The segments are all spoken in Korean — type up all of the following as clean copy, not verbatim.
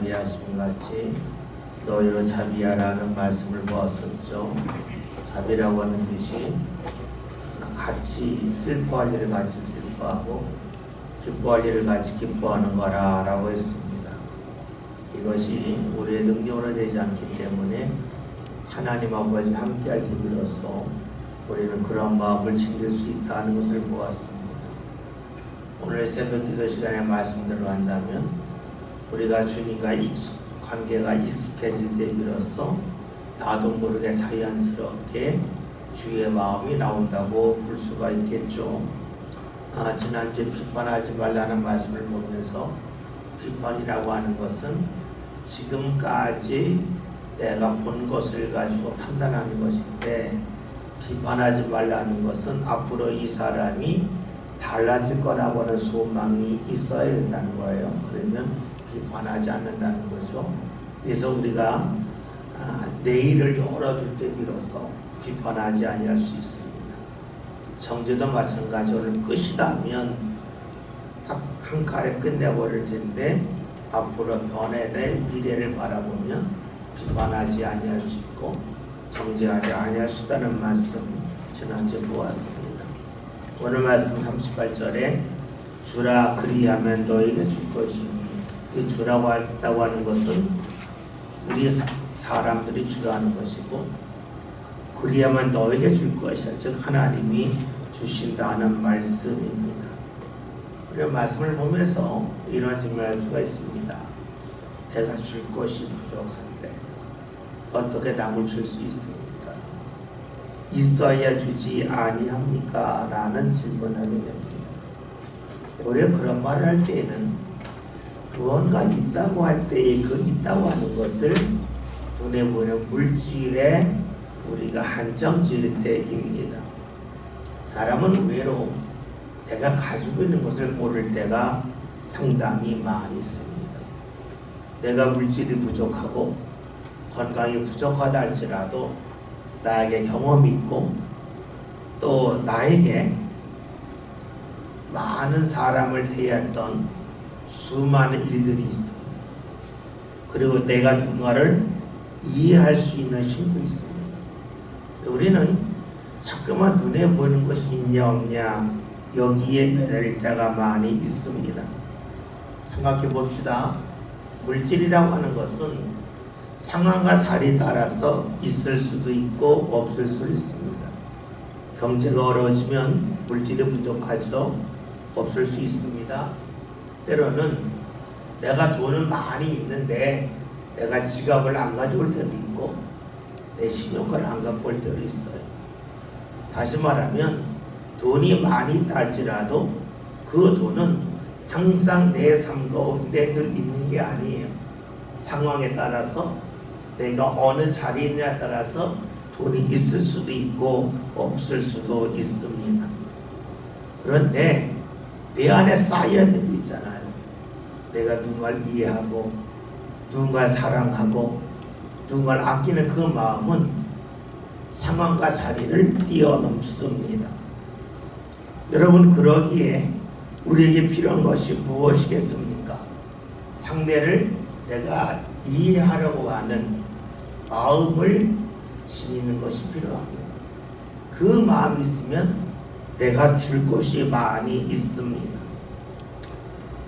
자비하심 같이 너희로 자비하라는 말씀을 보았었죠. 자비라고 하는 뜻이 같이 슬퍼할 일을 같이 슬퍼하고 기뻐할 일을 같이 기뻐하는 거라 라고 했습니다. 이것이 우리의 능력으로 되지 않기 때문에 하나님 아버지 함께할 힘으로써 우리는 그런 마음을 챙길 수 있다는 것을 보았습니다. 오늘 새벽 기도 시간에 말씀대로 한다면 우리가 주님과 관계가 익숙해질 때 비로소 나도 모르게 자연스럽게 주의 마음이 나온다고 볼 수가 있겠죠. 지난주에 비판하지 말라는 말씀을 보면서 비판이라고 하는 것은 지금까지 내가 본 것을 가지고 판단하는 것인데, 비판하지 말라는 것은 앞으로 이 사람이 달라질 거라고 하는 소망이 있어야 된다는 거예요. 그러면 비판하지 않는다는 거죠. 그래서 우리가 내일을 열어줄 때 비로소 비판하지 아니할 수 있습니다. 정죄도 마찬가지. 오늘 끝이다면 딱 한 칼에 끝내버릴 텐데 앞으로 변해낼 미래를 바라보면 비판하지 아니할 수 있고 정죄하지 아니할 수 있다는 말씀 지난주에 보았습니다. 오늘 말씀 38절에 주라 그리하면 너에게 줄 것이니, 이 주라고 한다고 하는 것은 우리 사람들이 주라는 것이고, 그리하면 너에게 줄 것이야, 즉 하나님이 주신다는 말씀입니다. 우리가 말씀을 보면서 이런 질문을 할 수가 있습니다. 내가 줄 것이 부족한데 어떻게 남을 줄 수 있습니까? 있어야 주지 아니합니까? 라는 질문을 하게 됩니다. 우리가 그런 말을 할 때에는 무언가 있다고 할 때에 그 있다고 하는 것을 눈에 보이는 물질에 우리가 한정 지을 때입니다. 사람은 의외로 내가 가지고 있는 것을 모를 때가 상당히 많이 있습니다. 내가 물질이 부족하고 건강이 부족하다 할지라도 나에게 경험이 있고 또 나에게 많은 사람을 대했던 수많은 일들이 있습니다. 그리고 내가 누군가를 이해할 수 있는 힘도 있습니다. 우리는 자꾸만 눈에 보이는 것이 있냐 없냐 여기에 매달릴 때가 많이 있습니다. 생각해 봅시다. 물질이라고 하는 것은 상황과 자리에 따라서 있을 수도 있고 없을 수도 있습니다. 경제가 어려워지면 물질이 부족하죠. 없을 수 있습니다. 때로는 내가 돈은 많이 있는데 내가 지갑을 안 가져올 때도 있고 내 신용카를 안 갖고 올 때도 있어요. 다시 말하면 돈이 많이 있다 할지라도 그 돈은 항상 내 삶 가운데 늘 있는 게 아니에요. 상황에 따라서 내가 어느 자리에 있냐에 따라서 돈이 있을 수도 있고 없을 수도 있습니다. 그런데 내 안에 쌓여있는 게 있잖아요. 내가 누군가를 이해하고 누군가를 사랑하고 누군가를 아끼는 그 마음은 상황과 자리를 뛰어넘습니다. 여러분, 그러기에 우리에게 필요한 것이 무엇이겠습니까? 상대를 내가 이해하려고 하는 마음을 지니는 것이 필요합니다. 그 마음이 있으면 내가 줄 것이 많이 있습니다.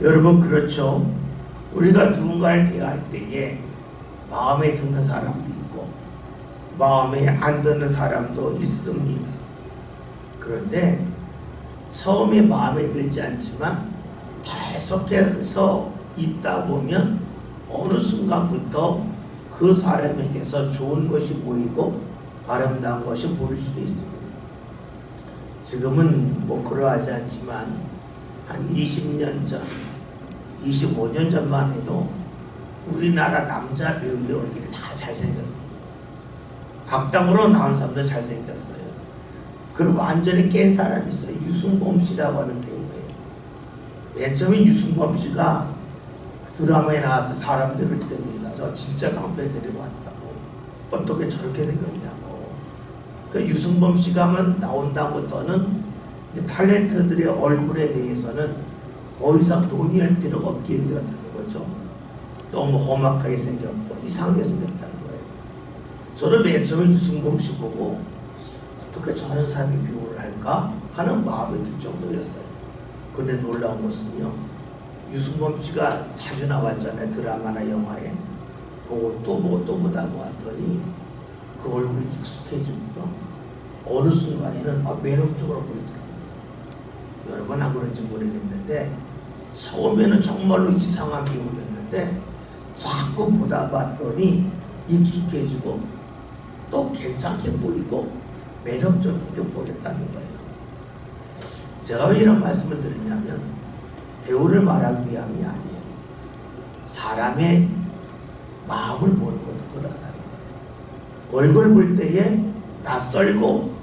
여러분, 그렇죠? 우리가 누군가를 대할 때에 마음에 드는 사람도 있고 마음에 안 드는 사람도 있습니다. 그런데 처음에 마음에 들지 않지만 계속해서 있다 보면 어느 순간부터 그 사람에게서 좋은 것이 보이고 아름다운 것이 보일 수도 있습니다. 지금은 뭐 그러하지 않지만 한 20년 전, 25년 전만 해도 우리나라 남자 배우들 얼굴이 다 잘생겼습니다. 악당으로 나온 사람도 잘생겼어요. 그리고 완전히 깬 사람이 있어요. 유승범 씨라고 하는 배우예요. 맨 처음에 유승범 씨가 드라마에 나와서 사람들을 뜹니다. 저 진짜 깡패 데리고 왔다고. 어떻게 저렇게 생겼냐고. 그 유승범 씨가만 나온다부터는 탤런트들의 얼굴에 대해서는 더 이상 논의할 필요가 없게 되었다는 거죠. 너무 험악하게 생겼고 이상하게 생겼다는 거예요. 저는 맨 처음에 유승범 씨 보고 어떻게 저런 사람이 비유를 할까 하는 마음이 들 정도였어요. 근데 놀라운 것은요, 유승범 씨가 자주 나왔잖아요. 드라마나 영화에. 보고 또 보고 또 보다 보았더니 그 얼굴이 익숙해지고요, 어느 순간에는 매력적으로 보이더라고요. 여러분 안 그런지 모르겠는데 처음에는 정말로 이상한 배우였는데 자꾸 보다 봤더니 익숙해지고 또 괜찮게 보이고 매력적인 게 보였다는 거예요. 제가 왜 이런 말씀을 드리냐면 배우를 말하기 위함이 아니에요. 사람의 마음을 보는 것도 그러다는 거예요. 얼굴 볼 때에 낯설고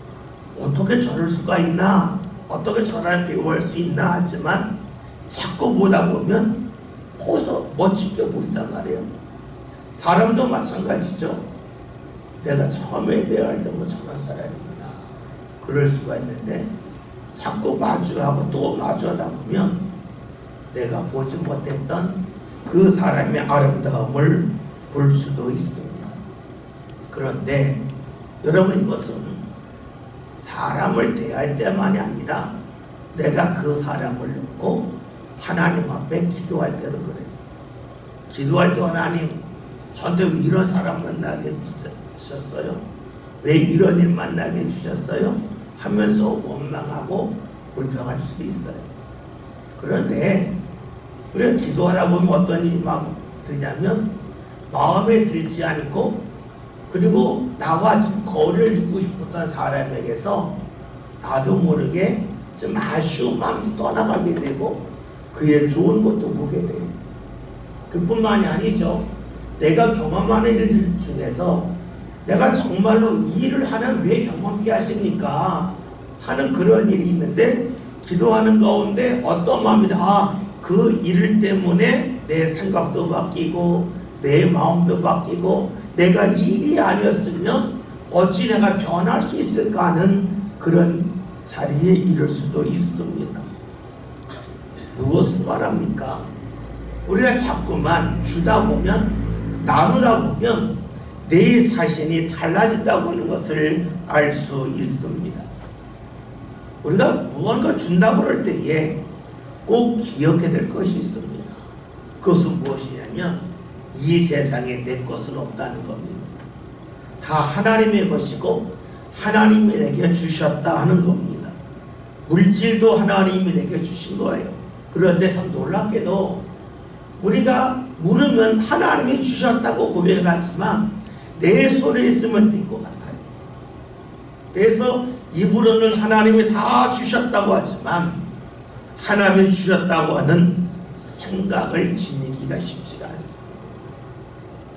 어떻게 저럴 수가 있나, 어떻게 저런 배우할 수 있나 하지만 자꾸 보다 보면 거기서 멋지게 보인단 말이에요. 사람도 마찬가지죠. 내가 처음에 대화할 때 뭐 저런 사람이구나 그럴 수가 있는데 자꾸 마주하고 또 마주하다 보면 내가 보지 못했던 그 사람의 아름다움을 볼 수도 있습니다. 그런데 여러분, 이것은 사람을 대할 때만이 아니라 내가 그 사람을 놓고 하나님 앞에 기도할 때도 그래요. 기도할 때 하나님, 저한테 왜 이런 사람 만나게 주셨어요? 왜 이런 일 만나게 주셨어요? 하면서 원망하고 불평할 수도 있어요. 그런데 우리가 기도하다 보면 어떤 일이 마음 드냐면 마음에 들지 않고, 그리고 나와 지금 거리를 두고 싶었던 사람에게서 나도 모르게 좀 아쉬운 마음이 떠나가게 되고 그의 좋은 것도 보게 돼요. 그뿐만이 아니죠. 내가 경험하는 일들 중에서 내가 정말로 이 일을 하는 왜 경험케 하십니까? 하는 그런 일이 있는데 기도하는 가운데 어떤 마음이냐, 그 일 때문에 내 생각도 바뀌고 내 마음도 바뀌고 내가 이 일이 아니었으면 어찌 내가 변할 수 있을까 하는 그런 자리에 이를 수도 있습니다. 무엇을 말합니까? 우리가 자꾸만 주다 보면, 나누다 보면 내 자신이 달라진다고 하는 것을 알 수 있습니다. 우리가 무언가 준다고 할 때에 꼭 기억해야 될 것이 있습니다. 그것은 무엇이냐면 이 세상에 내 것은 없다는 겁니다. 다 하나님의 것이고 하나님이 내게 주셨다 하는 겁니다. 물질도 하나님이 내게 주신 거예요. 그런데 참 놀랍게도 우리가 물으면 하나님이 주셨다고 고백을 하지만 내 손에 있으면 된 것 같아요. 그래서 입으로는 하나님이 다 주셨다고 하지만 하나님이 주셨다고 하는 생각을 지니기가 쉽지가 않습니다.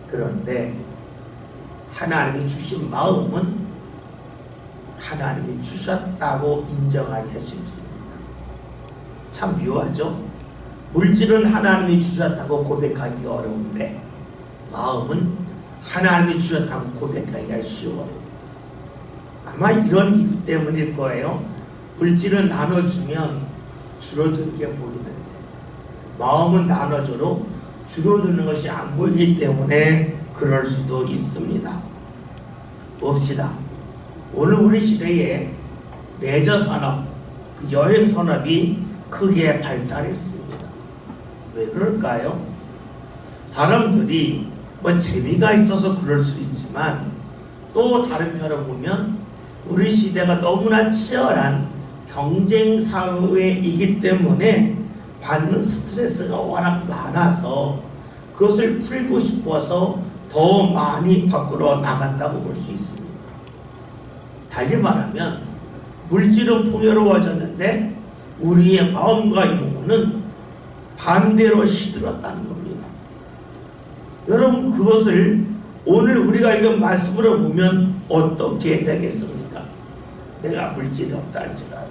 그런데 하나님이 주신 마음은 하나님이 주셨다고 인정하기가 쉽습니다. 참 묘하죠? 물질은 하나님이 주셨다고 고백하기 어려운데 마음은 하나님이 주셨다고 고백하기가 쉬워요. 아마 이런 이유 때문일 거예요. 물질은 나눠주면 줄어드는 게 보이는데 마음은 나눠줘도 줄어드는 것이 안 보이기 때문에 그럴 수도 있습니다. 봅시다. 오늘 우리 시대에 레저 산업, 여행 산업이 크게 발달했습니다. 왜 그럴까요? 사람들이 뭐 재미가 있어서 그럴 수 있지만 또 다른 편으로 보면 우리 시대가 너무나 치열한 경쟁 사회이기 때문에 받는 스트레스가 워낙 많아서 그것을 풀고 싶어서 더 많이 밖으로 나간다고 볼 수 있습니다. 달리 말하면 물질은 풍요로워졌는데 우리의 마음과 영혼은 반대로 시들었다는 겁니다. 여러분, 그것을 오늘 우리가 읽은 말씀으로 보면 어떻게 되겠습니까? 내가 물질이 없다 할지라도,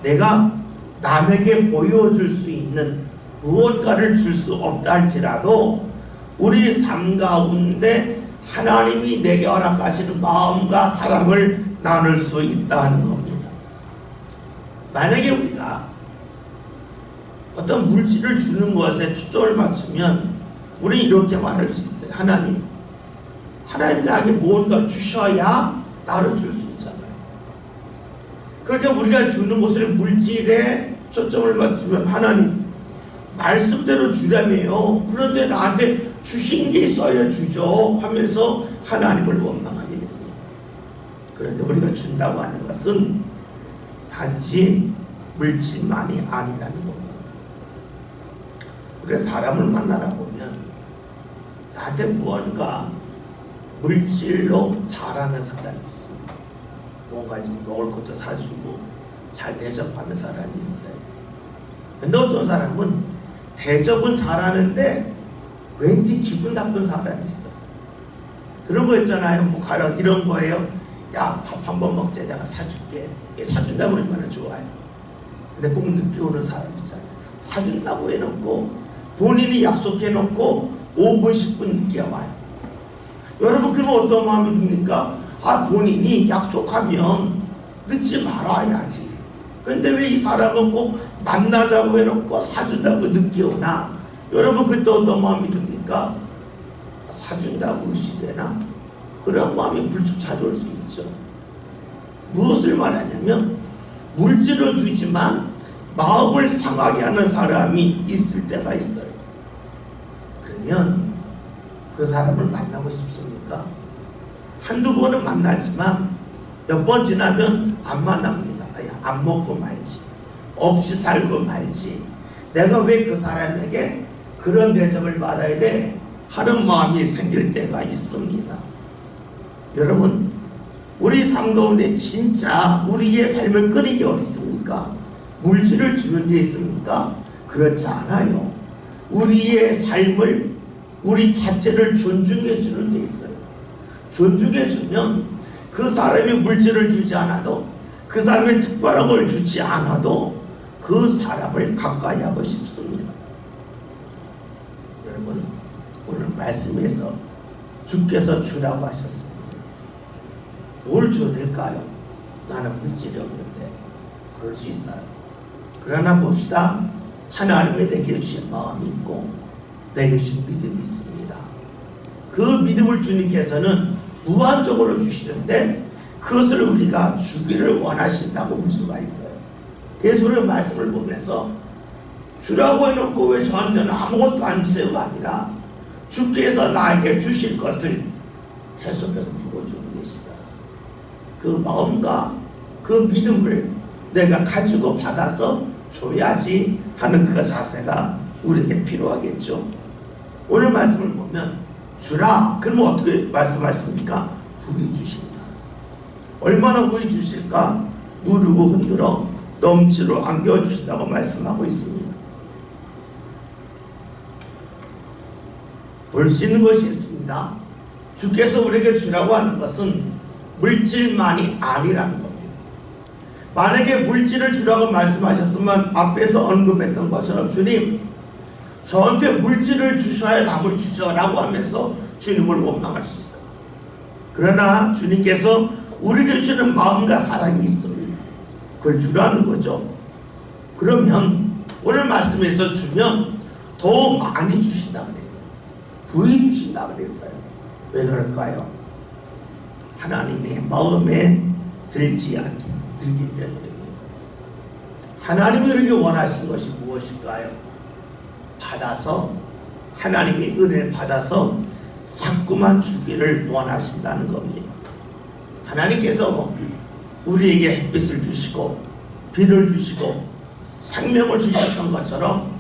내가 남에게 보여줄 수 있는 무언가를 줄 수 없다 할지라도 우리 삶 가운데 하나님이 내게 허락하시는 마음과 사랑을 나눌 수 있다는 겁니다. 만약에 우리가 어떤 물질을 주는 것에 초점을 맞추면 우리 이렇게 말할 수 있어요. 하나님 나에게 뭔가 주셔야 나를 줄 수 있잖아요. 그러니까 우리가 주는 것을 물질에 초점을 맞추면 하나님 말씀대로 주라며요. 그런데 나한테 주신 게 있어야 주죠 하면서 하나님을 원망하게 됩니다. 그런데 우리가 준다고 하는 것은 단지 물질만이 아니라는 겁니다. 우리가 사람을 만나다 보면 나한테 무언가 물질로 잘하는 사람이 있습니다. 뭔가 좀 먹을 것도 사주고 잘 대접하는 사람이 있어요. 근데 어떤 사람은 대접은 잘하는데 왠지 기분 나쁜 사람이 있어요. 그런 거 있잖아요. 뭐 가령 이런 거예요. 야, 밥 한번 먹자, 내가 사줄게. 사준다고 얼마나 좋아요. 근데 꼭 늦게 오는 사람 있잖아요. 사준다고 해놓고 본인이 약속해놓고 5분 10분 늦게 와요. 여러분 그러면 어떤 마음이 듭니까? 본인이 약속하면 늦지 말아야지. 근데 왜 이 사람은 꼭 만나자고 해놓고 사준다고 늦게 오나? 여러분 그때 어떤 마음이 듭니까? 사준다고 의식되나? 그런 마음이 불쑥 찾아올 수 있죠. 무엇을 말하냐면 물질을 주지만 마음을 상하게 하는 사람이 있을 때가 있어요. 그러면 그 사람을 만나고 싶습니까? 한두 번은 만나지만 몇 번 지나면 안 만납니다. 안 먹고 말지, 없이 살고 말지, 내가 왜 그 사람에게 그런 대접을 받아야 돼? 하는 마음이 생길 때가 있습니다. 여러분 우리 삶 가운데 진짜 우리의 삶을 끄는 게 어디 있습니까? 물질을 주는 데 있습니까? 그렇지 않아요. 우리의 삶을, 우리 자체를 존중해 주는 데 있어요. 존중해 주면 그 사람이 물질을 주지 않아도, 그 사람이 특별한 걸 주지 않아도 그 사람을 가까이 하고 싶습니다. 여러분 오늘 말씀에서 주께서 주라고 하셨습니다. 뭘 줘야 될까요? 나는 물질이 없는데. 그럴 수 있어요. 그러나 봅시다. 하나님이 내게 주신 마음이 있고 내게 주신 믿음이 있습니다. 그 믿음을 주님께서는 무한적으로 주시는데 그것을 우리가 주기를 원하신다고 볼 수가 있어요. 그래서 우리가 말씀을 보면서 주라고 해놓고 왜 저한테는 아무것도 안 주세요가 아니라 주께서 나에게 주실 것을 계속해서 부어주고 계시다. 그 마음과 그 믿음을 내가 가지고 받아서 줘야지 하는 그 자세가 우리에게 필요하겠죠. 오늘 말씀을 보면 주라 그러면 어떻게 말씀하십니까? 후히 주신다. 얼마나 후히 주실까? 누르고 흔들어 넘치로 안겨주신다고 말씀하고 있습니다. 볼 수 있는 것이 있습니다. 주께서 우리에게 주라고 하는 것은 물질만이 아니라는 겁니다. 만약에 물질을 주라고 말씀하셨으면 앞에서 언급했던 것처럼 주님 저한테 물질을 주셔야 답을 주죠 라고 하면서 주님을 원망할 수 있어요. 그러나 주님께서 우리에게 주시는 마음과 사랑이 있습니다. 그걸 주라는 거죠. 그러면 오늘 말씀에서 주면 더 많이 주신다 그랬어요. 부히 주신다 그랬어요. 왜 그럴까요? 하나님의 마음에 들기 때문입니다. 하나님이 우리에게 원하신 것이 무엇일까요? 받아서 하나님의 은혜를 받아서 자꾸만 주기를 원하신다는 겁니다. 하나님께서 우리에게 햇빛을 주시고 비를 주시고 생명을 주셨던 것처럼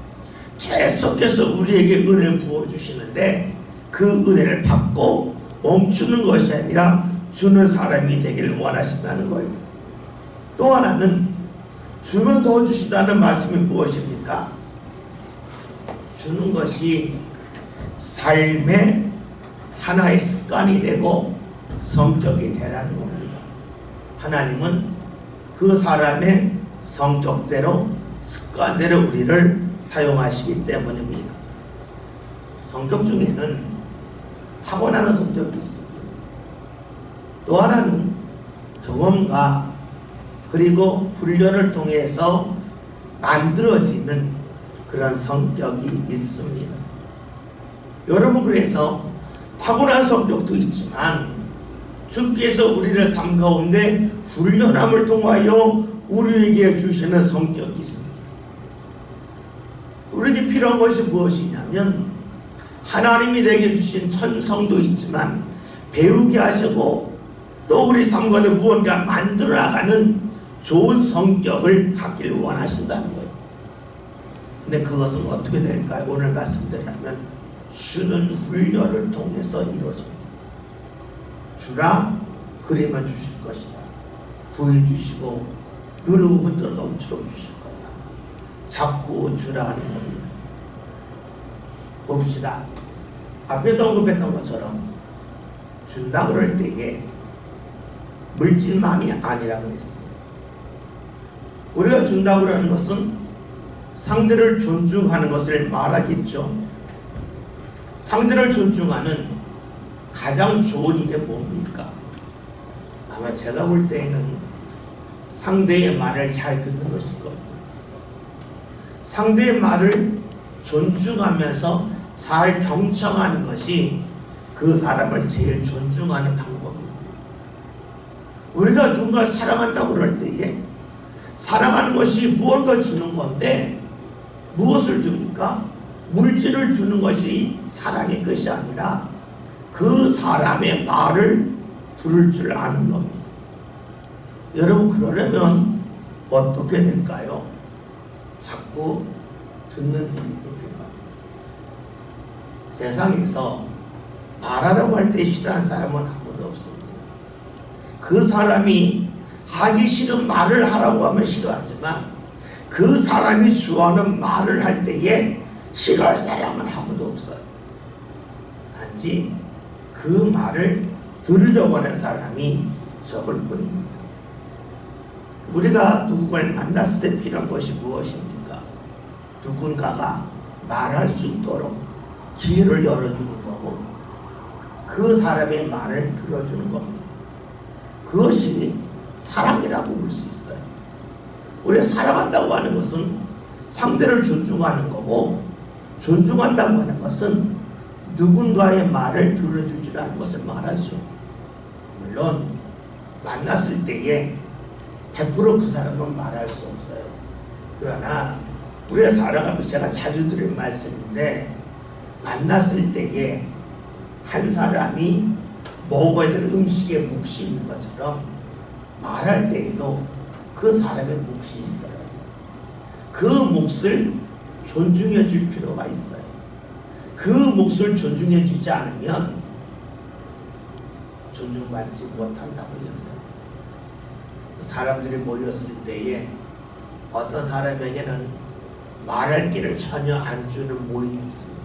계속해서 우리에게 은혜를 부어주시는데 그 은혜를 받고 멈추는 것이 아니라 주는 사람이 되기를 원하신다는 거예요. 또 하나는 주면 더 주신다는 말씀이 무엇입니까? 주는 것이 삶의 하나의 습관이 되고 성격이 되라는 겁니다. 하나님은 그 사람의 성격대로 습관대로 우리를 사용하시기 때문입니다. 성격 중에는 타고나는 성격이 있습니다. 또 하나는 경험과 그리고 훈련을 통해서 만들어지는 그런 성격이 있습니다. 여러분, 그래서 타고난 성격도 있지만 주께서 우리를 삶 가운데 훈련함을 통하여 우리에게 주시는 성격이 있습니다. 우리에게 필요한 것이 무엇이냐면 하나님이 내게 주신 천성도 있지만 배우게 하시고 또 우리 삶 가운데 무언가 만들어 나가는 좋은 성격을 갖기를 원하신다는 거예요. 근데 그것은 어떻게 될까요? 오늘 말씀드리면 주는 훈련을 통해서 이루어집니다. 주라 그리면 주실 것이다. 구해 주시고 누르고 흔들어 넘치러 주실 거다. 잡고 주라 하는 겁니다. 봅시다. 앞에서 언급했던 것처럼 준다 그럴 때에 물질만이 아니라 그랬습니다. 우리가 준다고 하는 것은 상대를 존중하는 것을 말하겠죠. 상대를 존중하는 가장 좋은 일이 뭡니까? 아마 제가 볼 때에는 상대의 말을 잘 듣는 것일 겁니다. 상대의 말을 존중하면서 잘 경청하는 것이 그 사람을 제일 존중하는 방법입니다. 우리가 누군가 사랑한다고 그럴 때에 사랑하는 것이 무언가 주는 건데 무엇을 줍니까? 물질을 주는 것이 사랑의 것이 아니라 그 사람의 말을 들을 줄 아는 겁니다. 여러분, 그러려면 어떻게 될까요? 자꾸 듣는 힘이 필요합니다. 세상에서 말하라고 할 때 싫어하는 사람은 아무도 없습니다. 그 사람이 하기 싫은 말을 하라고 하면 싫어하지만 그 사람이 좋아하는 말을 할 때에 싫어할 사람은 아무도 없어요. 단지 그 말을 들으려고 하는 사람이 적을 뿐입니다. 우리가 누군가를 만났을 때 필요한 것이 무엇입니까? 누군가가 말할 수 있도록 기회를 열어주는 거고 그 사람의 말을 들어주는 겁니다. 그것이 사랑이라고 볼 수 있어요. 우리가 사랑한다고 하는 것은 상대를 존중하는 거고 존중한다고 하는 것은 누군가의 말을 들어줄 줄 아는 것을 말하죠. 물론 만났을 때에 100% 그 사람은 말할 수 없어요. 그러나 우리가 살아가면서 제가 자주 드린 말씀인데 만났을 때에 한 사람이 먹어야 될 음식에 몫이 있는 것처럼 말할 때에도 그 사람의 몫이 있어요. 그 몫을 존중해 줄 필요가 있어요. 그 몫을 존중해 주지 않으면 존중받지 못한다고 해요. 사람들이 모였을 때에 어떤 사람에게는 말할 길을 전혀 안 주는 모임이 있습니다.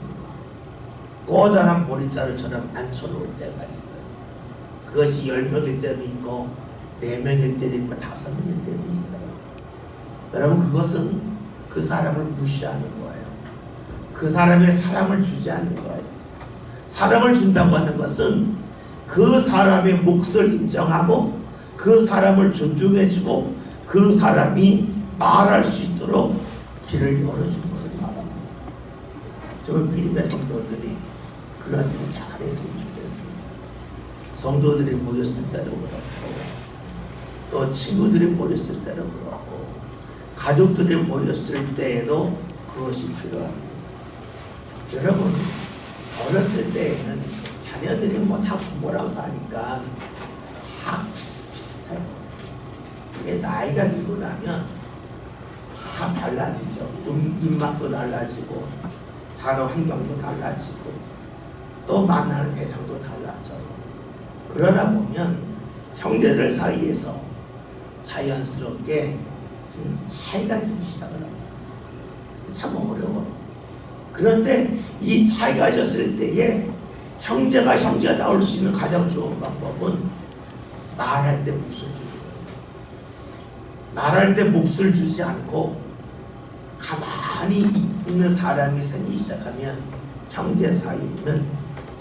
꼬다란 보리자루처럼 앉혀놓을 때가 있어요. 그것이 10명일 때도 있고 4명일 때도 있고 5명일 때도 있어요. 여러분, 그것은 그 사람을 무시하는 거예요. 그 사람의 사랑을 주지 않는 거예요. 사랑을 준다고 하는 것은 그 사람의 몫을 인정하고 그 사람을 존중해주고 그 사람이 말할 수 있도록 길을 열어주는 것을 말합니다. 저 필립의 성도들이 그런 일을 잘했으면 좋겠습니다. 성도들이 모였을 때도 그렇고 또 친구들이 모였을 때도 그렇고 가족들이 모였을 때에도 그것이 필요합니다. 여러분, 어렸을 때에는 자녀들이 뭐 다 부모랑 사니까 다 비슷비슷해요. 이게 나이가 들고 나면 다 달라지죠. 입맛도 달라지고 산업 환경도 달라지고 또 만나는 대상도 달라져요. 그러다 보면 형제들 사이에서 자연스럽게 지금 차이가 지기 시작을 합니다. 참 어려워요. 그런데 이 차이가 졌을 때에 형제가 형제다울 수 있는 가장 좋은 방법은 말할 때 몫을 주는 거예요. 말할 때 몫을 주지 않고 가만히 있는 사람이 생기기 시작하면 형제 사이에는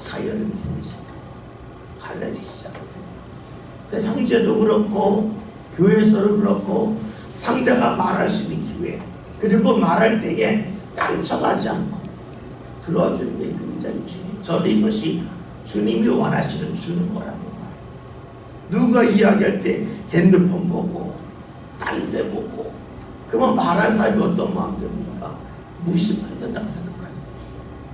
파열음이 생기기 시작해요. 갈라지기 시작해요. 그래서 형제도 그렇고 교회에서도 그렇고 상대가 말할 수 있는 기회, 그리고 말할 때에 딴척하지 않고 들어주는 게 굉장히 완전히 주님. 저는 이것이 주님이 원하시는 주는 거라고 봐요. 누가 이야기할 때 핸드폰 보고 딴 데 보고 그러면 말한 사람이 어떤 마음 듭니까? 무시받는다고 생각하죠.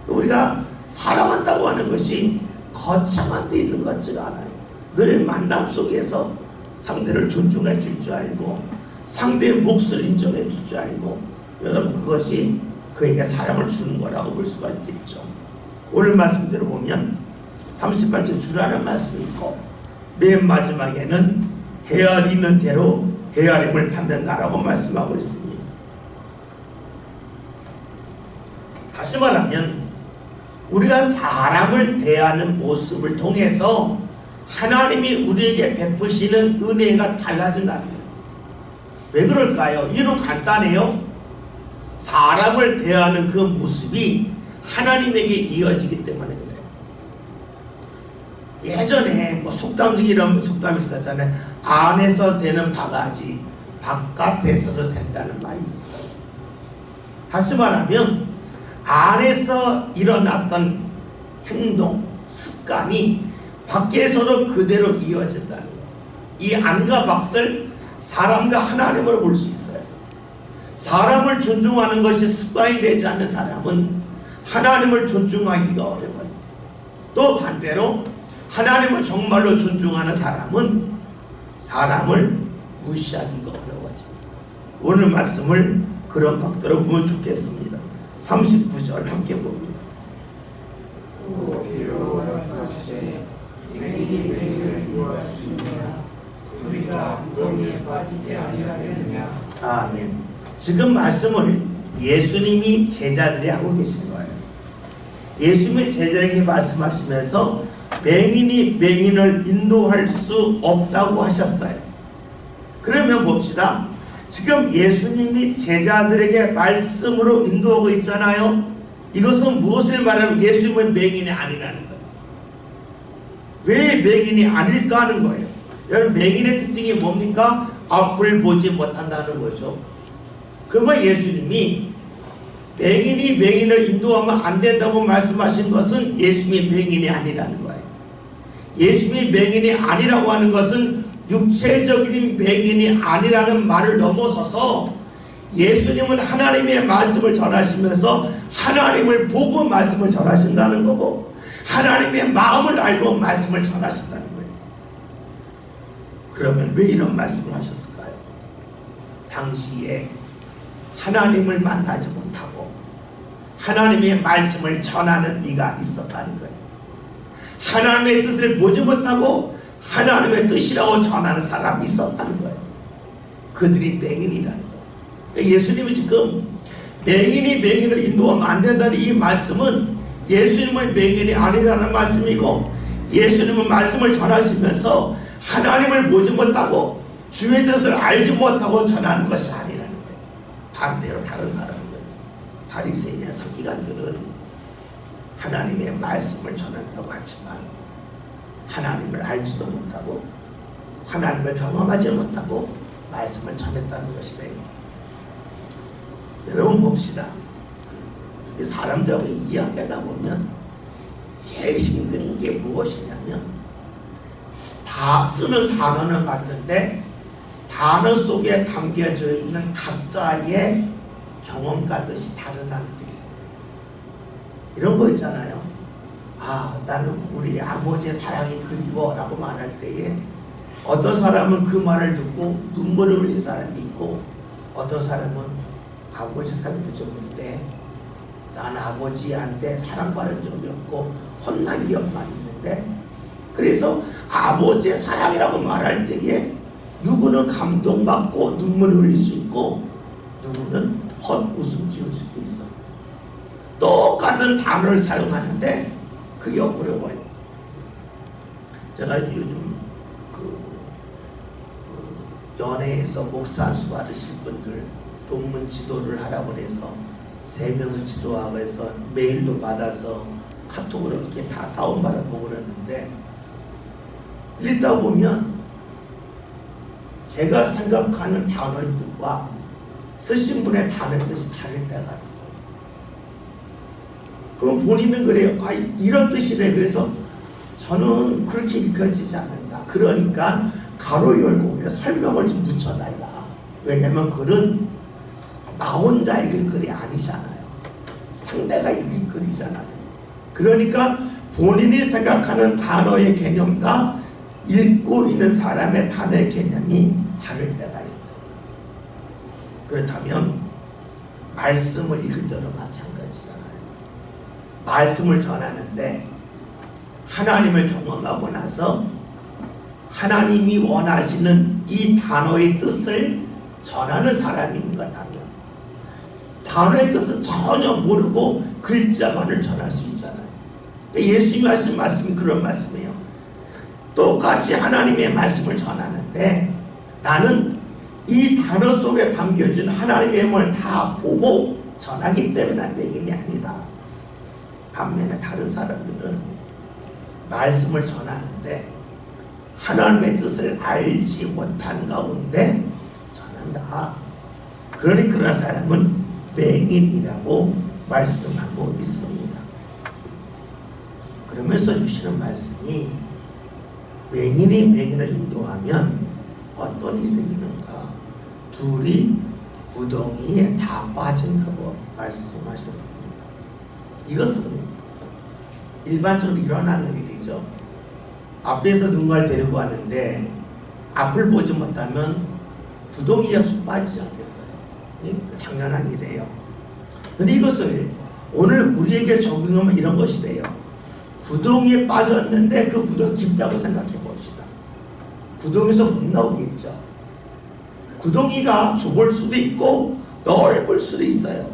우리가 사랑한다고 하는 것이 거창한 데 있는 것 같지가 않아요. 늘 만남 속에서 상대를 존중해 줄 줄 알고 상대의 몫을 인정해 줄 줄 알고 여러분 그것이 그에게 사랑을 주는 거라고 볼 수가 있겠죠. 오늘 말씀대로 보면 30번째 주라는 말씀이 있고 맨 마지막에는 헤아리는 대로 헤아림을 받는다라고 말씀하고 있습니다. 다시 말하면 우리가 사람을 대하는 모습을 통해서 하나님이 우리에게 베푸시는 은혜가 달라진다는 거예요. 왜 그럴까요? 이유는 간단해요. 사람을 대하는 그 모습이 하나님에게 이어지기 때문에 그래요. 예전에 뭐 속담 중에 이런 속담이 있었잖아요. 안에서 새는 바가지 바깥에서도 샌다는 말이 있어요. 다시 말하면 안에서 일어났던 행동, 습관이 밖에서도 그대로 이어진다는 거예요. 이 안과 밖을 사람과 하나님으로 볼 수 있어요. 사람을 존중하는 것이 습관이 되지 않는 사람은 하나님을 존중하기가 어려워요. 또 반대로 하나님을 정말로 존중하는 사람은 사람을 무시하기가 어려워져요. 오늘 말씀을 그런 각도로 보면 좋겠습니다. 39절 함께 봅니다. 아멘. 지금 말씀을 예수님이 제자들이 하고 계신 거예요. 예수님이 제자들에게 말씀하시면서 맹인이 맹인을 인도할 수 없다고 하셨어요. 그러면 봅시다. 지금 예수님이 제자들에게 말씀으로 인도하고 있잖아요. 이것은 무엇을 말하면 예수님은 맹인이 아니라는 거예요. 왜 맹인이 아닐까 하는 거예요. 여러분 맹인의 특징이 뭡니까? 앞을 보지 못한다는 거죠. 그러면 예수님이 맹인이 맹인을 인도하면 안 된다고 말씀하신 것은 예수님이 맹인이 아니라는 거예요. 예수님이 맹인이 아니라고 하는 것은 육체적인 맹인이 아니라는 말을 넘어서서 예수님은 하나님의 말씀을 전하시면서 하나님을 보고 말씀을 전하신다는 거고 하나님의 마음을 알고 말씀을 전하신다는 거예요. 그러면 왜 이런 말씀을 하셨을까요? 당시에 하나님을 만나지 못하고 하나님의 말씀을 전하는 이가 있었다는 거예요. 하나님의 뜻을 보지 못하고 하나님의 뜻이라고 전하는 사람이 있었다는 거예요. 그들이 맹인이라는 거예요. 그러니까 예수님이 지금 맹인이 맹인을 인도하면 안 된다는 이 말씀은 예수님은 맹인이 아니라는 말씀이고 예수님은 말씀을 전하시면서 하나님을 보지 못하고 주의 뜻을 알지 못하고 전하는 것이 아니라는 거예요. 반대로 다른 사람들 바리새인이나 서기관들은 하나님의 말씀을 전한다고 하지만 하나님을 알지도 못하고 하나님을 경험하지 못하고 말씀을 전했다는 것이래요. 여러분 봅시다. 사람들하고 이야기하다 보면 제일 힘든 게 무엇이냐면 다 쓰는 단어는 같은데 단어 속에 담겨져 있는 각자의 경험과 뜻이 다르다는 게 있어요. 이런 거 있잖아요. 아, 나는 우리 아버지의 사랑이 그리워 라고 말할 때에 어떤 사람은 그 말을 듣고 눈물을 흘린 사람이 있고 어떤 사람은 아버지 사랑도 적은데 난 아버지한테 사랑받은 적이 없고 혼난 기억만 있는데 그래서 아버지의 사랑이라고 말할 때에 누구는 감동받고 눈물을 흘릴 수 있고 누구는 헛웃음 지을 수도 있어. 똑같은 단어를 사용하는데 그게 어려워요. 제가 요즘 연예에서 목사 안수 받으실 분들 논문 지도를 하라고 해서 3명을 지도하고 해서 메일도 받아서 카톡으로 이렇게 다 다운받아 보고 그러는데 읽다 보면 제가 생각하는 단어의 뜻과 쓰신 분의 단어의 뜻이 다를 때가 있어요. 그럼 본인은 그래요. 아, 이런 뜻이네. 그래서 저는 그렇게 읽혀지지 않는다. 그러니까 가로 열고 그냥 설명을 좀 붙여달라. 왜냐면 글은 나 혼자 읽을 글이 아니잖아요. 상대가 읽을 글이잖아요. 그러니까 본인이 생각하는 단어의 개념과 읽고 있는 사람의 단어의 개념이 다를 때가 있어요. 그렇다면 말씀을 읽을 때도 마찬가지잖아요. 말씀을 전하는데 하나님을 경험하고 나서 하나님이 원하시는 이 단어의 뜻을 전하는 사람이 있는 것 같다면 단어의 뜻은 전혀 모르고 글자만을 전할 수 있잖아요. 예수님이 하신 말씀이 그런 말씀이에요. 똑같이 하나님의 말씀을 전하는데 나는 이 단어 속에 담겨진 하나님의 말을 다 보고 전하기 때문에 맹인이 아니다. 반면에 다른 사람들은 말씀을 전하는데 하나님의 뜻을 알지 못한 가운데 전한다. 그러니 그런 사람은 맹인이라고 말씀하고 있습니다. 그러면서 주시는 말씀이 맹인이 맹인을 인도하면 어떤 일이 생기는가? 둘이 구덩이에 다 빠진다고 말씀하셨습니다. 이것은 일반적으로 일어나는 일이죠. 앞에서 누군가를 데리고 왔는데 앞을 보지 못하면 구덩이에 쑥 빠지지 않겠어요? 당연한 일이에요. 근데 이것을 오늘 우리에게 적용하면 이런 것이 돼요. 구덩이에 빠졌는데 그 구덩이 깊다고 생각해 봅시다. 구덩이에서 못 나오겠죠. 구덩이가 좁을 수도 있고 넓을 수도 있어요.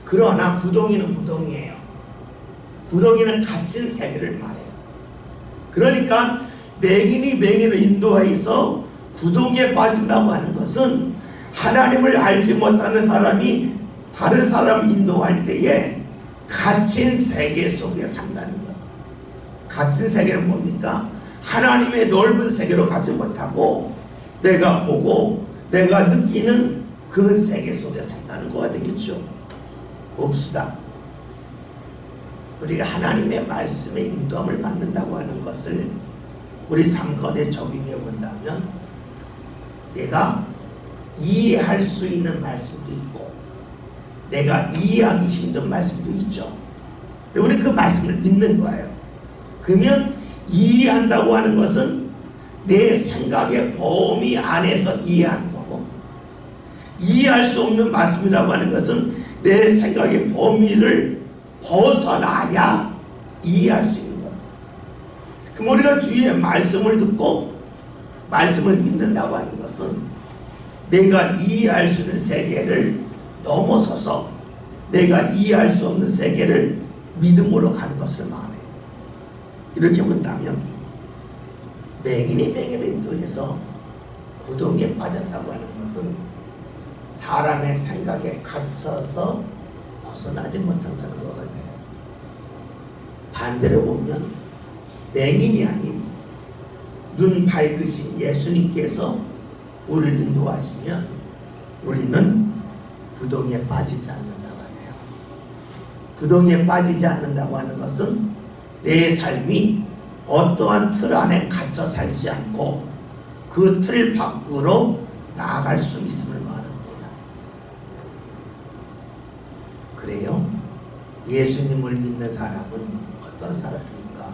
그러나 구덩이는 구덩이에요. 구덩이는 갇힌 세계를 말해요. 그러니까 맹인이 맹인을 인도하여서 구덩이에 빠진다고 하는 것은 하나님을 알지 못하는 사람이 다른 사람을 인도할 때에 갇힌 세계 속에 산다는 것. 갇힌 세계는 뭡니까? 하나님의 넓은 세계로 가지 못하고 내가 보고 내가 느끼는 그 세계 속에 산다는 거가 되겠죠. 봅시다. 우리가 하나님의 말씀의 인도함을 받는다고 하는 것을 우리 삶건에 적용해 본다면 내가 이해할 수 있는 말씀도 있고 내가 이해하기 힘든 말씀도 있죠. 우리 그 말씀을 믿는 거예요. 그러면 이해한다고 하는 것은 내 생각의 범위 안에서 이해하는 거고 이해할 수 없는 말씀이라고 하는 것은 내 생각의 범위를 벗어나야 이해할 수 있는 거예요. 그럼 우리가 주의 말씀을 듣고 말씀을 믿는다고 하는 것은 내가 이해할 수 있는 세계를 넘어서서 내가 이해할 수 없는 세계를 믿음으로 가는 것을 말해요. 이렇게 본다면 맹인이 맹인을 인도해서 구덩이에 빠졌다고 하는 것은 사람의 생각에 갇혀서 벗어나지 못한다는 것 같아요. 반대로 보면 맹인이 아닌 눈 밝으신 예수님께서 우리를 인도하시면 우리는 구덩이에 빠지지 않는다고 하네요. 구덩이에 빠지지 않는다고 하는 것은 내 삶이 어떠한 틀 안에 갇혀 살지 않고 그 틀 밖으로 나아갈 수 있음을 말합니다. 그래요? 예수님을 믿는 사람은 어떤 사람입니까?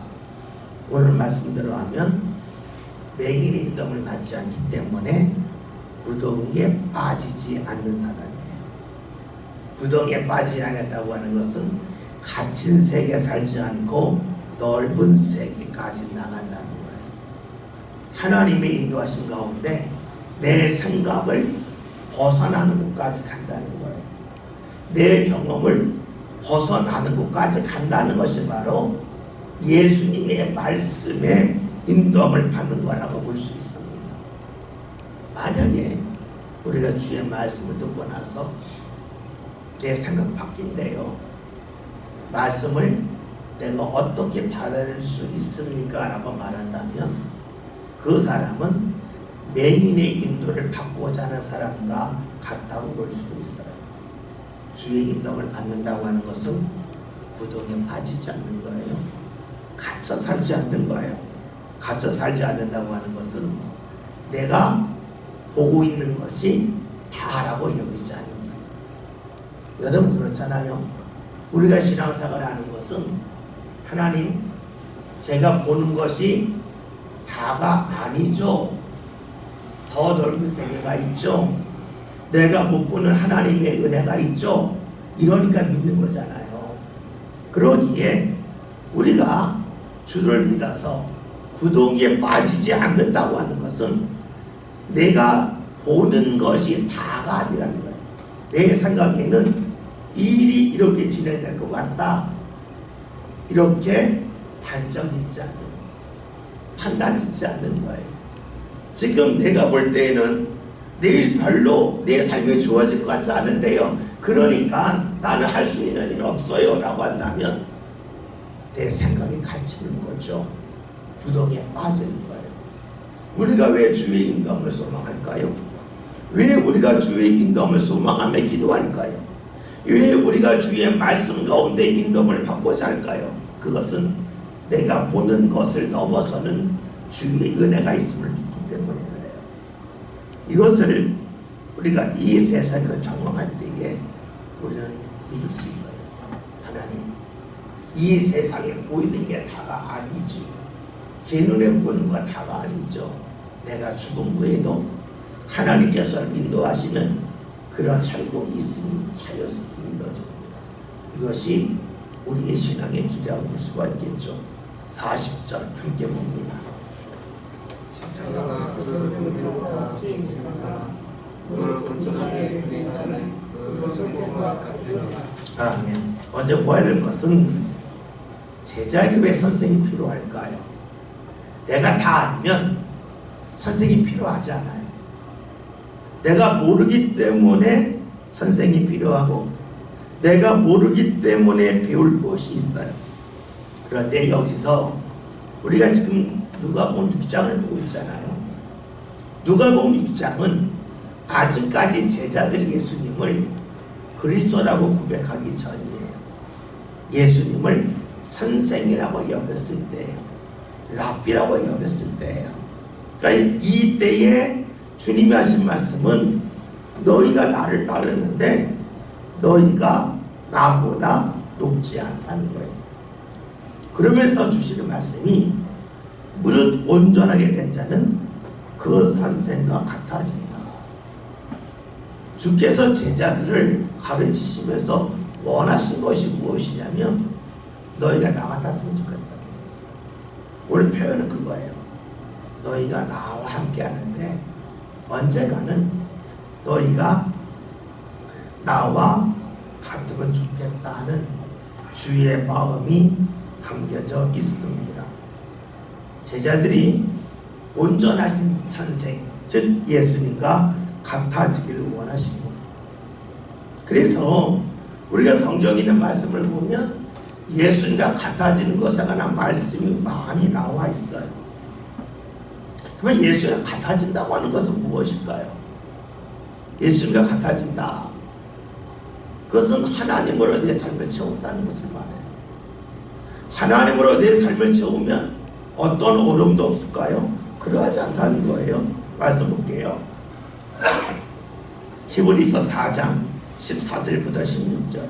오늘 말씀대로 하면 맹인의 인도함을 받지 않기 때문에 구덩이에 빠지지 않는 사람이에요. 구덩이에 빠지지 않았다고 하는 것은 갇힌 세계에 살지 않고 넓은 세계까지 나간다는 거예요. 하나님의 인도하심 가운데 내 생각을 벗어나는 곳까지 간다는 거예요. 내 경험을 벗어나는 곳까지 간다는 것이 바로 예수님의 말씀에 인도함을 받는 거라고 볼 수 있습니다. 만약에 우리가 주의 말씀을 듣고 나서 내 생각 바뀐대요. 말씀을 내가 어떻게 받아들일 수 있습니까? 라고 말한다면 그 사람은 맹인의 인도를 받고자 하는 사람과 같다고 볼 수도 있어요. 주의 인도를 받는다고 하는 것은 구덩이에 빠지지 않는 거예요. 갇혀 살지 않는 거예요. 갇혀 살지 않는다고 하는 것은 내가 보고 있는 것이 다라고 여기지 않는 거예요. 여러분 그렇잖아요. 우리가 신앙생활을 하는 것은 하나님, 제가 보는 것이 다가 아니죠. 더 넓은 세계가 있죠. 내가 못 보는 하나님의 은혜가 있죠. 이러니까 믿는 거잖아요. 그러기에 우리가 주를 믿어서 구덩이에 빠지지 않는다고 하는 것은 내가 보는 것이 다가 아니라는 거예요. 내 생각에는 이 일이 이렇게 진행될 것 같다, 이렇게 단정 짓지 않는 거예요. 판단 짓지 않는 거예요. 지금 내가 볼 때에는 내일 별로 내 삶이 좋아질 것 같지 않은데요, 그러니까 나는 할 수 있는 일 없어요 라고 한다면 내 생각이 갇히는 거죠. 구덩이에 빠지는 거예요. 우리가 왜 주의 인도함을 소망할까요? 왜 우리가 주의 인도함을 소망하며 기도할까요? 왜 우리가 주의 말씀 가운데 인도함을 받고자 할까요? 그것은 내가 보는 것을 넘어서는 주의 은혜가 있음을 믿기 때문에 그래요. 이것을 우리가 이 세상을 경험할 때에 우리는 이룰 수 있어요. 하나님, 이 세상에 보이는 게 다가 아니지. 제 눈에 보는 건 다가 아니죠. 내가 죽음 후에도 하나님께서 인도하시는 그런 천국이 있음이 차여서 믿어집니다. 이것이 우리의 신앙의 기량일 수가 있겠죠. 40절 함께 봅니다. 아멘. 먼저 보아야 될 것은 제자에게 왜 선생이 필요할까요? 내가 다 알면 선생이 필요하지 않아요. 내가 모르기 때문에 선생이 필요하고 내가 모르기 때문에 배울 것이 있어요. 그런데 여기서 우리가 지금 누가복음 6장을 보고 있잖아요. 누가복음 6장은 아직까지 제자들이 예수님을 그리스도라고 고백하기 전이에요. 예수님을 선생이라고 여겼을 때예요. 랍비라고 여겼을 때예요. 그러니까 이 때에 주님이 하신 말씀은 너희가 나를 따르는데 너희가 나보다 높지 않다는 거예요. 그러면서 주시는 말씀이 무릇 온전하게 된 자는 그 선생과 같아진다. 주께서 제자들을 가르치시면서 원하신 것이 무엇이냐면 너희가 나 같았으면 좋겠다. 오늘 표현은 그거예요. 너희가 나와 함께 하는데 언젠가는 너희가 나와 같으면 좋겠다는 주의 마음이 담겨져 있습니다. 제자들이 온전하신 선생, 즉 예수님과 같아지기를 원하신 거예요. 그래서 우리가 성경에 있는 말씀을 보면 예수님과 같아지는 것에 관한 말씀이 많이 나와 있어요. 그러면 예수님과 같아진다고 하는 것은 무엇일까요? 예수님과 같아진다. 그것은 하나님으로 내 삶을 채운다는 것을 말해요. 하나님으로 내 삶을 채우면 어떤 어려움도 없을까요? 그러하지 않다는 거예요. 말씀 볼게요. 히브리서 4장 14절부터 16절.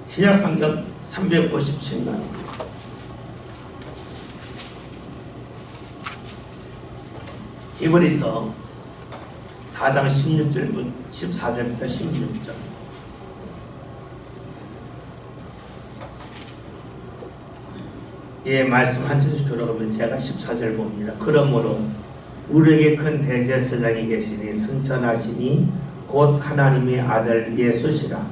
신약성경 357면 히브리서 4장 14절부터 16절. 예, 말씀 한 절씩 들어가면 제가 14절 봅니다. 그러므로 우리에게 큰 대제사장이 계시니 승천하시니 곧 하나님의 아들 예수시라.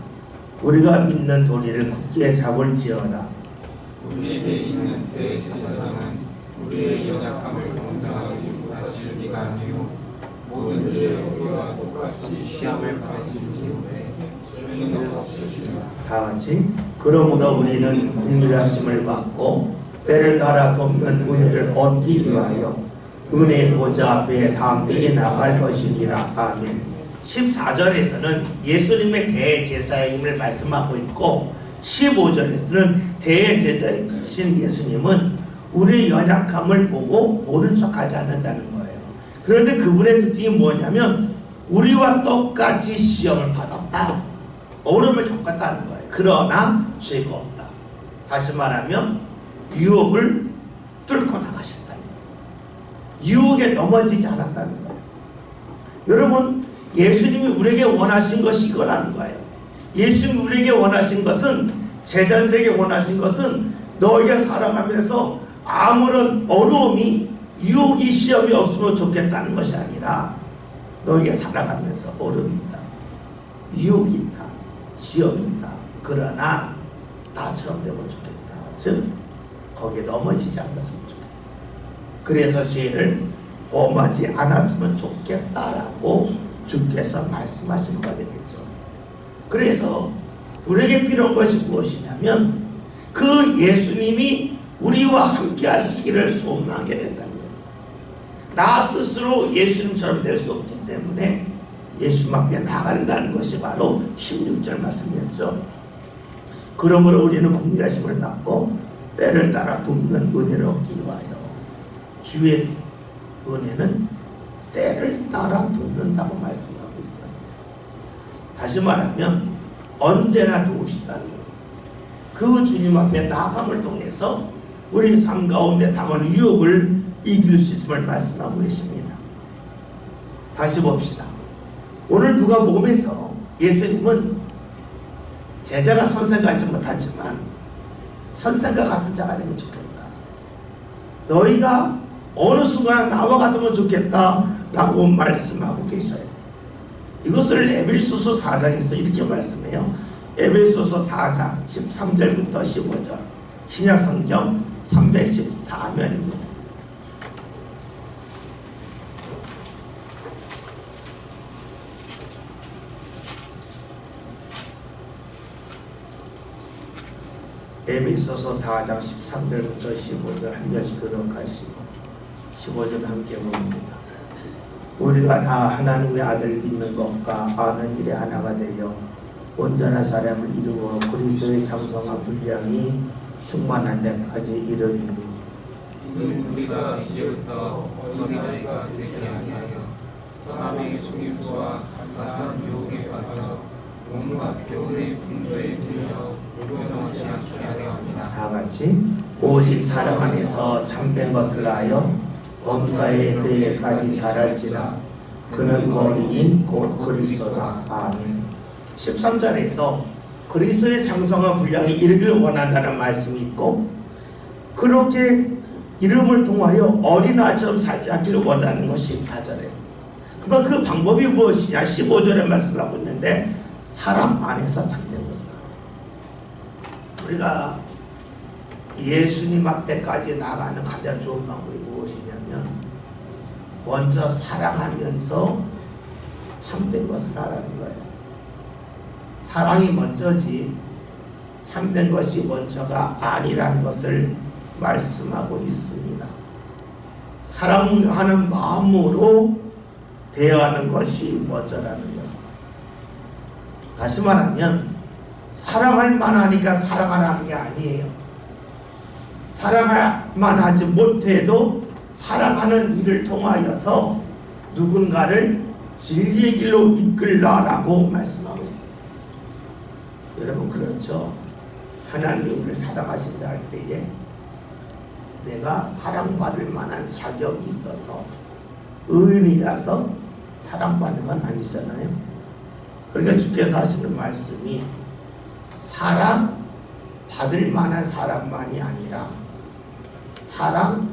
우리가 믿는 도리를 굳게 잡을지어다. 우리에게 있는 대제사장은 우리의 연약함을 동정하게 하실 이가 아니요 모든 일에 우리와 똑같이 시험을 받으시기 때문에 죄는 없으시라. 다 같이. 그러므로 우리는 긍휼하심을 받고 때를 따라 돕는 은혜를 얻기 위하여 은혜 보좌 앞에 담대히 나갈 것이니라. 아멘. 14절에서는 예수님의 대제사임을 말씀하고 있고 15절에서는 대제사장이신 예수님은 우리의 연약함을 보고 모른 척하지 않는다는 거예요. 그런데 그분의 특징이 뭐냐면 우리와 똑같이 시험을 받았다, 어려움을 겪었다는 거예요. 그러나 죄가 없다. 다시 말하면 유혹을 뚫고 나가셨다는 거예요. 유혹에 넘어지지 않았다는 거예요. 여러분, 예수님이 우리에게 원하신 것이 이거라는 거예요. 예수님이 우리에게 원하신 것은, 제자들에게 원하신 것은 너희가 살아가면서 아무런 어려움이, 유혹이, 시험이 없으면 좋겠다는 것이 아니라 너희가 살아가면서 어려움이 있다, 유혹이 있다, 시험이 있다. 그러나 나처럼 되면 좋겠다. 즉 거기에 넘어지지 않았으면 좋겠다. 그래서 죄를 범하지 않았으면 좋겠다라고 주께서 말씀하신 거 되겠죠. 그래서 우리에게 필요한 것이 무엇이냐면 그 예수님이 우리와 함께 하시기를 소망하게 된다는 거예요. 나 스스로 예수님처럼 될 수 없기 때문에 예수 앞에 나간다는 것이 바로 16절 말씀이었죠. 그러므로 우리는 긍휼하심을 받고 때를 따라 돕는 은혜를 얻기 위하여. 주의 은혜는 때를 따라 돕는다고 말씀하고 있어요. 다시 말하면 언제나 도우시다는 거예요. 그 주님 앞에 나아감을 통해서 우리 삶 가운데 당하는 유혹을 이길 수 있음을 말씀하고 계십니다. 다시 봅시다. 오늘 누가복음에서 예수님은 제자가 선생과 같지 못하지만 선생과 같은 자가 되면 좋겠다, 너희가 어느 순간에 나와 같으면 좋겠다 라고 말씀하고 계셔요. 이것을 에베소서 4장에서 이렇게 말씀해요. 에베소서 4장 13절부터 15절, 신약성경 314면입니다. 에베소서 4장 13절부터 15절 한 절씩 교독하시고 15절 함께 봅니다. 우리가 다 하나님의 아들 믿는 것과 아는 일에 하나가 되어 온전한 사람을 이루어 그리스도의 장성과 분량이 충만한 데까지 이르리니 이는 우리가 이제부터 어린아이가 되지 아니하여 사람의 속임수와 간사한 유혹에 빠져 온갖 교훈의 풍조에 들려 요동하지 않게 하려 합니다. 다같이 오직 사랑 안에서 참된 것을 하여 범사에 그에게까지 자랄지라. 그는 머리니 곧 그리스도다. 아멘. 13절에서 그리스도의 장성한 분량에 이르기를 원한다는 말씀이 있고, 그렇게 이름을 통하여 어린아이처럼 살게 하기를 원하는 것이 14절이에요. 그러면 그 방법이 무엇이냐? 15절에 말씀하고 있는데 사람 안에서 참된 것을. 우리가 예수님 앞에까지 나가는 가장 좋은 방법이 무엇이냐면 먼저 사랑하면서 참된 것을 하라는 거예요. 사랑이 먼저지 참된 것이 먼저가 아니라는 것을 말씀하고 있습니다. 사랑하는 마음으로 대하는 것이 먼저라는 거예요. 다시 말하면 사랑할 만하니까 사랑하라는 게 아니에요. 사랑할 만하지 못해도 사랑하는 일을 통하여서 누군가를 진리의 길로 이끌라라고 말씀하고 있습니다. 여러분 그렇죠? 하나님이 우리를 사랑하신다 할 때에 내가 사랑받을 만한 자격이 있어서 의인이라서 사랑받는 건 아니잖아요. 그러니까 주께서 하시는 말씀이 사랑받을 만한 사람만이 아니라 사랑하는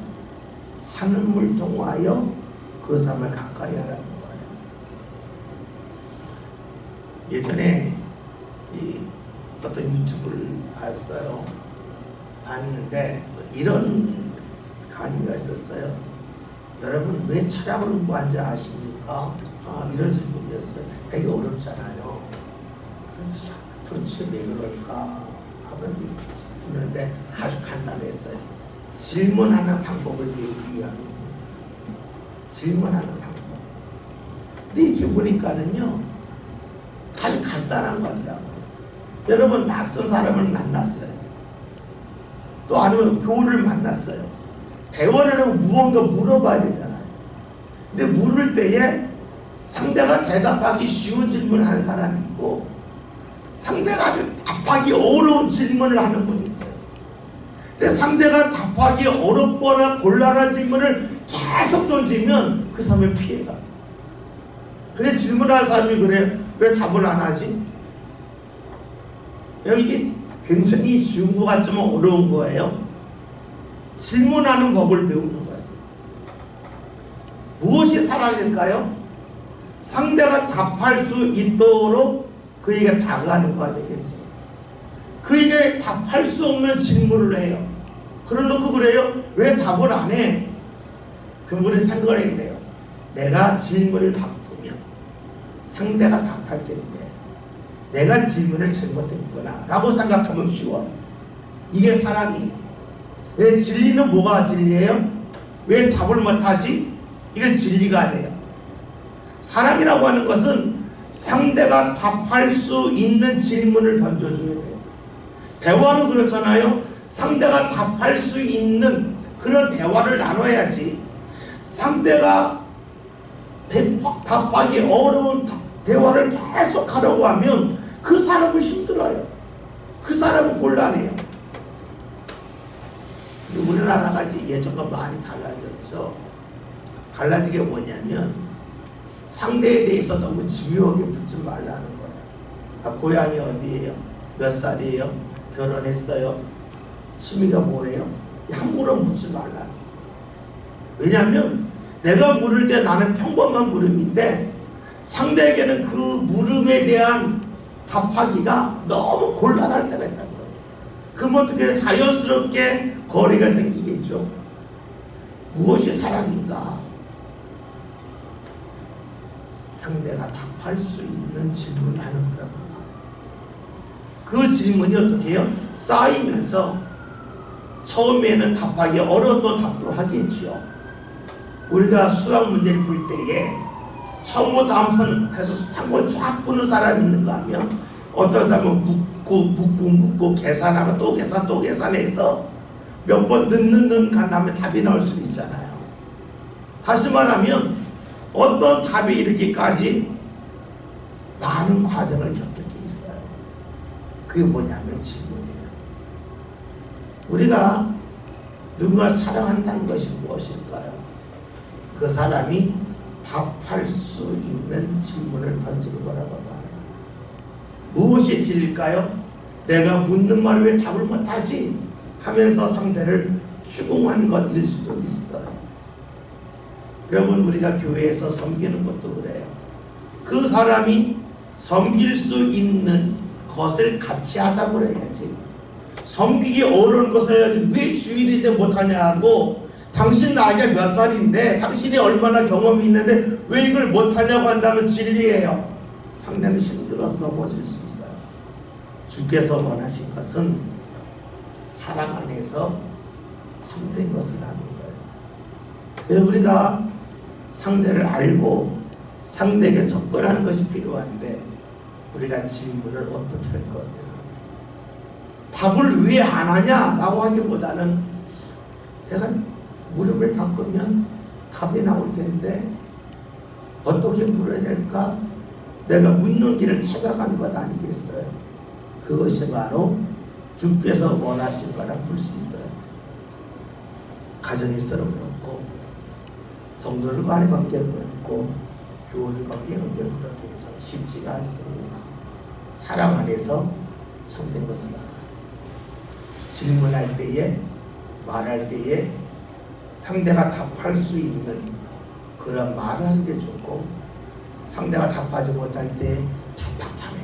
물 통하여 그 사람을 가까이 하라는 거예요. 예전에 어떤 유튜브를 봤는데 이런 강의가 있었어요. 여러분 왜 철학을 공부한지 아십니까? 이런 질문이었어요. 되게 어렵잖아요. 도대체 왜 그럴까? 그런데 아주 간단했어요. 질문하는 방법을 배우기 위한 겁니다. 질문하는 방법. 근데 이렇게 보니까는요 아주 간단한 거더라고요. 여러분 낯선 사람을 만났어요. 또 아니면 교우를 만났어요. 대화를 하고 무언가 물어봐야 되잖아요. 근데 물을 때에 상대가 대답하기 쉬운 질문을 하는 사람이 있고 상대가 아주 답하기 어려운 질문을 하는 분이 있어요. 근데 상대가 답하기 어렵거나 곤란한 질문을 계속 던지면 그 사람의 피해가. 근데 질문하는 사람이 그래, 왜 답을 안 하지? 이게 굉장히 쉬운 것 같지만 어려운 거예요. 질문하는 법을 배우는 거예요. 무엇이 사랑일까요? 상대가 답할 수 있도록 그에게 다가가는 거가 되겠죠. 그에게 답할 수 없는 질문을 해요. 그러놓고 그래요. 왜 답을 안 해? 그럼 우리 생각을 해야 돼요. 내가 질문을 바꾸면 상대가 답할 텐데 내가 질문을 잘못했구나 라고 생각하면 쉬워요. 이게 사랑이에요. 왜 진리는 뭐가 진리예요? 왜 답을 못하지? 이건 진리가 돼요. 사랑이라고 하는 것은 상대가 답할 수 있는 질문을 던져줘야 돼요. 대화는 그렇잖아요. 상대가 답할 수 있는 그런 대화를 나눠야지. 상대가 답하기 어려운 대화를 계속 하려고 하면 그 사람은 힘들어요. 그 사람은 곤란해요. 우리나라가 이제 예전과 많이 달라졌죠. 달라진 게 뭐냐면 상대에 대해서 너무 집요하게 묻지 말라는 거예요. 고향이 어디예요? 몇 살이에요? 결혼했어요? 취미가 뭐예요? 함부로 묻지 말라는 거예요. 왜냐하면 내가 물을 때 나는 평범한 물음인데 상대에게는 그 물음에 대한 답하기가 너무 곤란할 때가 있다는 거예요. 그럼 어떻게 자연스럽게 거리가 생기겠죠. 무엇이 사랑인가? 상대가 답할 수 있는 질문을 하는 거라고. 그 질문이 어떻게 해요? 쌓이면서 처음에는 답하기 어려웠던 답도 하겠지요. 우리가 수학 문제를 풀 때에 처음부터 해서 한번 쫙 푸는 사람이 있는가 하면 어떤 사람은 묻고 계산하고 또 계산해서 몇 번 넣는 간 다음에 답이 나올 수 있잖아요. 다시 말하면 어떤 답이 이르기까지 많은 과정을 겪을 게 있어요. 그게 뭐냐면 질문이에요. 우리가 누군가를 사랑한다는 것이 무엇일까요? 그 사람이 답할 수 있는 질문을 던지는 거라고 봐요. 무엇이 진리일까요? 내가 묻는 말에 왜 답을 못하지? 하면서 상대를 추궁한 것일 수도 있어요. 여러분 우리가 교회에서 섬기는 것도 그래요. 그 사람이 섬길 수 있는 것을 같이 하자고 그래야지. 섬기기 어려운 것을 해야지 왜 주일인데 못하냐고 당신 나이가 몇 살인데 당신이 얼마나 경험이 있는데 왜 이걸 못하냐고 한다면 진리예요. 상대는 힘들어서 넘어질 수 있어요. 주께서 원하신 것은 사랑 안에서 참된 것을 하는 거예요. 그래서 우리가 상대를 알고 상대에게 접근하는 것이 필요한데 우리가 질문을 어떻게 할 거냐, 답을 왜 안 하냐 라고 하기보다는 내가 물음을 바꾸면 답이 나올 텐데 어떻게 물어야 될까? 내가 묻는 길을 찾아가는 것 아니겠어요? 그것이 바로 주께서 원하신 거라 볼 수 있어요. 가정에서도 그렇고 성도들 간의 관계도 그렇고 교우들 관계도 그렇겠죠. 쉽지가 않습니다. 사랑 안에서 참된 것을 알아. 질문할 때에 말할 때에 상대가 답할 수 있는 그런 말을 하는 게 좋고 상대가 답하지 못할 때 답답하네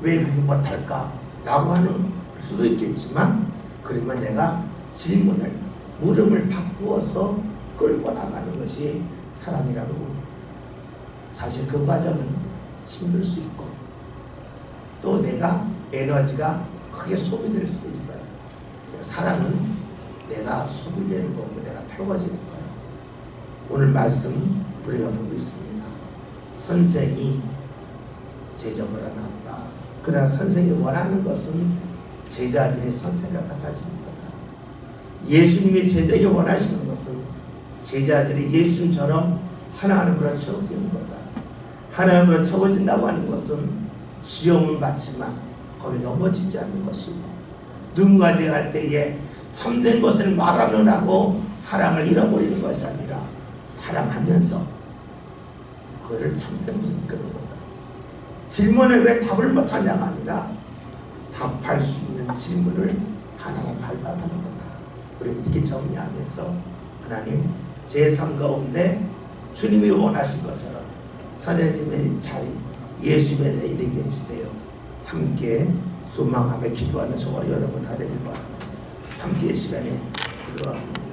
왜 그렇게 못할까 라고 하는 수도 있겠지만 그러면 내가 질문을 물음을 바꾸어서 끌고 나가는 것이 사랑이라고 봅니다. 사실 그 과정은 힘들 수 있고 또 내가 에너지가 크게 소비될 수도 있어요. 사랑은 내가 소비되는 거고 내가 태워지는 거예요. 오늘 말씀 우리가 보고 있습니다. 선생이 제자보라 낫다. 그러나 선생님이 원하는 것은 제자들이 선생과 같아지는 거다. 예수님이 제자에게 원하시는 것은 제자들이 예수님처럼 하나님으로 채워지는 거다. 하나님으로 채워진다고 하는 것은 시험은 받지만 거기 넘어지지 않는 것이고, 누군가 대할 때에 참된 것을 말하느라고 사랑을 잃어버리는 것이 아니라 사랑하면서 그를 참된 것을 이끄는 거다. 질문에 왜 답을 못하냐가 아니라 답할 수 있는 질문을 하나가 발견하는 거다. 우리 이렇게 정리하면서 하나님 제 삶 가운데 주님이 원하신 것처럼 사제님의 자리 예수님의 자리에 이르게 해주세요. 함께 소망하며 기도하는 저와 여러분 다 되길 바랍니다. 함께 시간에 기도합니다.